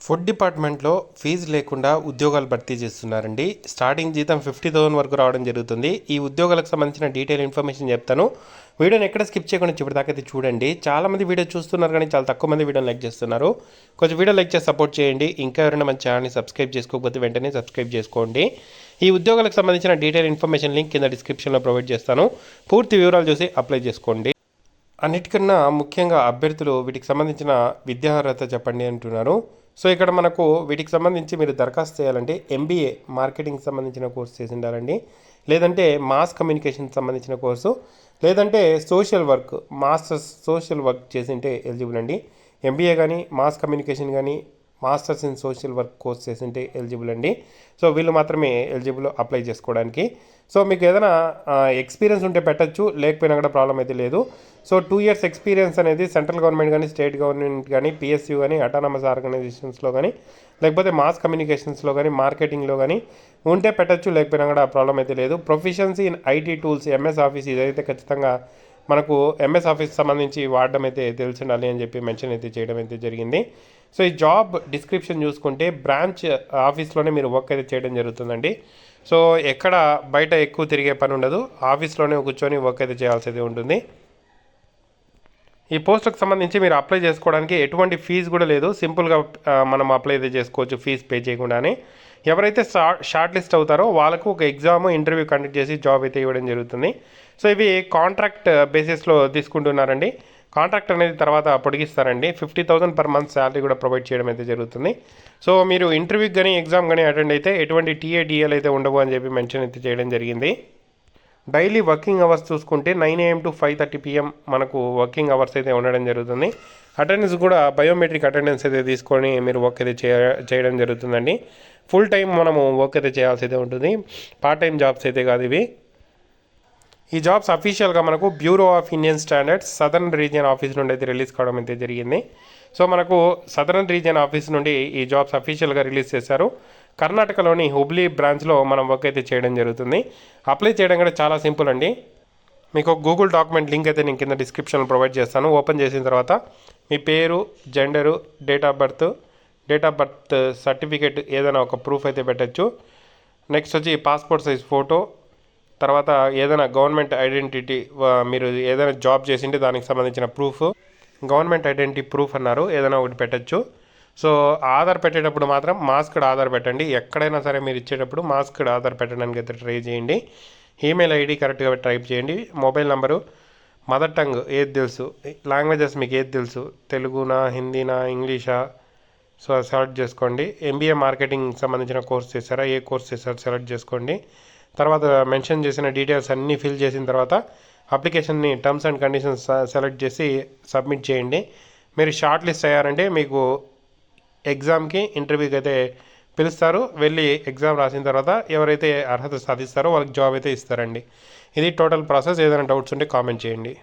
Food డిపార్ట్మెంట్లో fee లేకుండా ఉద్యోగాలు భర్తీ చేస్తున్నారండి. స్టార్టింగ్ జీతం 50,000 వరకు రావడం జరుగుతుంది. ఈ ఉద్యోగాలకు సంబంధించిన డీటెయిల్ ఇన్ఫర్మేషన్ చెప్తాను. వీడియోని ఎక్కడ స్కిప్ చేయకుండా చివరిదాకా అయితే చూడండి. చాలామంది వీడియో చూస్తున్నారు కానీ చాలా తక్కువ మంది వీడియోని లైక్ చేస్తున్నారు. కొంచెం వీడియో లైక్ చేసి సపోర్ట్ చేయండి. ఇంకా ఎవరైనా మన ఛానల్ని సబ్స్క్రైబ్ చేసుకోకపోతే వెంటనే సబ్స్క్రైబ్ చేసుకోండి. ఈ ఉద్యోగాలకు సంబంధించిన డీటెయిల్ ఇన్ఫర్మేషన్ లింక్ కింద డిస్క్రిప్షన్లో ప్రొవైడ్ చేస్తాను. పూర్తి వివరాలు చూసి అప్లై చేసుకోండి. అన్నిటికన్నా ముఖ్యంగా అభ్యర్థులు వీటికి సంబంధించిన విద్యార్హత చెప్పండి అంటున్నారు. సో ఇక్కడ మనకు వీటికి సంబంధించి మీరు దరఖాస్తు చేయాలంటే ఎంబీఏ మార్కెటింగ్ సంబంధించిన కోర్సు చేసి ఉండాలండి, లేదంటే మాస్ కమ్యూనికేషన్ సంబంధించిన కోర్సు, లేదంటే social work masters social work చేసి ఉంటే ఎలిజిబుల్ అండి. ఎంబీఏ కానీ మాస్ కమ్యూనికేషన్ కానీ masters in social work course చేసి ఉంటే ఎలిజిబుల్ అండి. సో వీళ్ళు మాత్రమే ఎలిజిబుల్ అప్లై చేసుకోవడానికి. సో మీకు ఏదైనా ఎక్స్పీరియన్స్ ఉంటే పెట్టచ్చు, లేకపోయినా కూడా ప్రాబ్లం అయితే లేదు. సో 2 years ఎక్స్పీరియన్స్ అనేది సెంట్రల్ గవర్నమెంట్ కానీ స్టేట్ గవర్నమెంట్ కానీ పిఎస్యూ కానీ అటానమస్ ఆర్గనైజేషన్స్లో కానీ లేకపోతే మాస్ కమ్యూనికేషన్స్లో కానీ మార్కెటింగ్లో కానీ ఉంటే పెట్టచ్చు, లేకపోయినా కూడా ప్రాబ్లం అయితే లేదు. Proficiency in IT tools MS office ఇదైతే ఖచ్చితంగా మనకు ఎంఎస్ ఆఫీస్ సంబంధించి వాడడం అయితే తెలిసి ఉండాలి అని చెప్పి మెన్షన్ అయితే చేయడం అయితే జరిగింది. సో ఈ జాబ్ డిస్క్రిప్షన్ చూసుకుంటే బ్రాంచ్ ఆఫీస్లోనే మీరు వర్క్ అయితే చేయడం జరుగుతుందండి. సో ఎక్కడ బయట ఎక్కువ తిరిగే పని ఉండదు, ఆఫీస్లోనే కూర్చొని వర్క్ అయితే చేయాల్సి ఉంటుంది. ఈ పోస్టులకు సంబంధించి మీరు అప్లై చేసుకోవడానికి ఎటువంటి ఫీజు కూడా లేదు, సింపుల్గా మనం అప్లై అయితే చేసుకోవచ్చు ఫీజు పే చేయకుండానే. ఎవరైతే షార్ట్ లిస్ట్ అవుతారో వాళ్ళకు ఒక ఎగ్జామ్ ఇంటర్వ్యూ కండక్ట్ చేసి జాబ్ అయితే ఇవ్వడం జరుగుతుంది. సో ఇవి కాంట్రాక్ట్ బేసిస్లో తీసుకుంటున్నారండి. కాంట్రాక్ట్ అనేది తర్వాత పొడిగిస్తారండి. 50,000 per month శాలరీ కూడా ప్రొవైడ్ చేయడం అయితే జరుగుతుంది. సో మీరు ఇంటర్వ్యూకి కానీ ఎగ్జామ్ కానీ అటెండ్ అయితే ఎటువంటి టీఏడిఎల్ అయితే ఉండవు అని చెప్పి మెన్షన్ అయితే చేయడం జరిగింది. డైలీ వర్కింగ్ అవర్స్ చూసుకుంటే 9 AM to 5:30 PM మనకు వర్కింగ్ అవర్స్ అయితే ఉండడం జరుగుతుంది. అటెండెన్స్ కూడా బయోమెట్రిక్ అటెండెన్స్ అయితే తీసుకొని మీరు వర్క్ అయితే చేయడం జరుగుతుందండి. ఫుల్ టైం మనము వర్క్ అయితే చేయాల్సి అయితే ఉంటుంది, పార్ట్ టైం జాబ్స్ అయితే కాదు ఇవి. ఈ జాబ్స్ అఫీషియల్గా మనకు bureau of Indian standards southern region office నుండి అయితే రిలీజ్ కావడం అయితే జరిగింది. సో మనకు సదరన్ రీజియన్ ఆఫీస్ నుండి ఈ జాబ్స్ అఫీషియల్గా రిలీజ్ చేశారు. కర్ణాటకలోని హుబ్లీ బ్రాంచ్లో మనం వర్క్ అయితే చేయడం జరుగుతుంది. అప్లై చేయడం కూడా చాలా సింపుల్ అండి. మీకు గూగుల్ డాక్యుమెంట్ లింక్ అయితే నేను కింద డిస్క్రిప్షన్లో ప్రొవైడ్ చేస్తాను. ఓపెన్ చేసిన తర్వాత మీ పేరు, gender, date of birth certificate ఏదైనా ఒక ప్రూఫ్ అయితే పెట్టచ్చు. నెక్స్ట్ వచ్చి పాస్పోర్ట్ సైజ్ ఫోటో, తర్వాత ఏదైనా గవర్నమెంట్ ఐడెంటిటీ, మీరు ఏదైనా జాబ్ చేసింటే దానికి సంబంధించిన ప్రూఫ్, గవర్నమెంట్ ఐడెంటిటీ ప్రూఫ్ అన్నారు, ఏదైనా ఒకటి పెట్టచ్చు. సో ఆధార్ పెట్టేటప్పుడు మాత్రం మాస్క్డ్ ఆధార్ పెట్టండి. ఎక్కడైనా సరే మీరు ఇచ్చేటప్పుడు మాస్క్డ్ ఆధార్ పెట్టడానికి అయితే ట్రై చేయండి. ఈమెయిల్ ఐడి కరెక్ట్గా టైప్ చేయండి. మొబైల్ నెంబరు, మదర్ టంగ్ ఏది తెలుసు, లాంగ్వేజెస్ మీకు ఏది తెలుసు, తెలుగునా, హిందీనా, ఇంగ్లీషా, సో సెలెక్ట్ చేసుకోండి. ఎంబీఏ మార్కెటింగ్ సంబంధించిన కోర్స్ చేశారా, ఏ కోర్స్ చేశారో సెలెక్ట్ చేసుకోండి. తర్వాత మెన్షన్ చేసిన డీటెయిల్స్ అన్నీ ఫిల్ చేసిన తర్వాత అప్లికేషన్ని టర్మ్స్ అండ్ కండిషన్స్ సెలెక్ట్ చేసి సబ్మిట్ చేయండి. మీరు షార్ట్ లిస్ట్ అయ్యారంటే మీకు ఎగ్జామ్కి ఇంటర్వ్యూకి అయితే పిలుస్తారు. వెళ్ళి ఎగ్జామ్ రాసిన తర్వాత ఎవరైతే అర్హత సాధిస్తారో వాళ్ళకి జాబ్ అయితే ఇస్తారండి. ఇది టోటల్ ప్రాసెస్. ఏదైనా డౌట్స్ ఉంటే కామెంట్ చేయండి.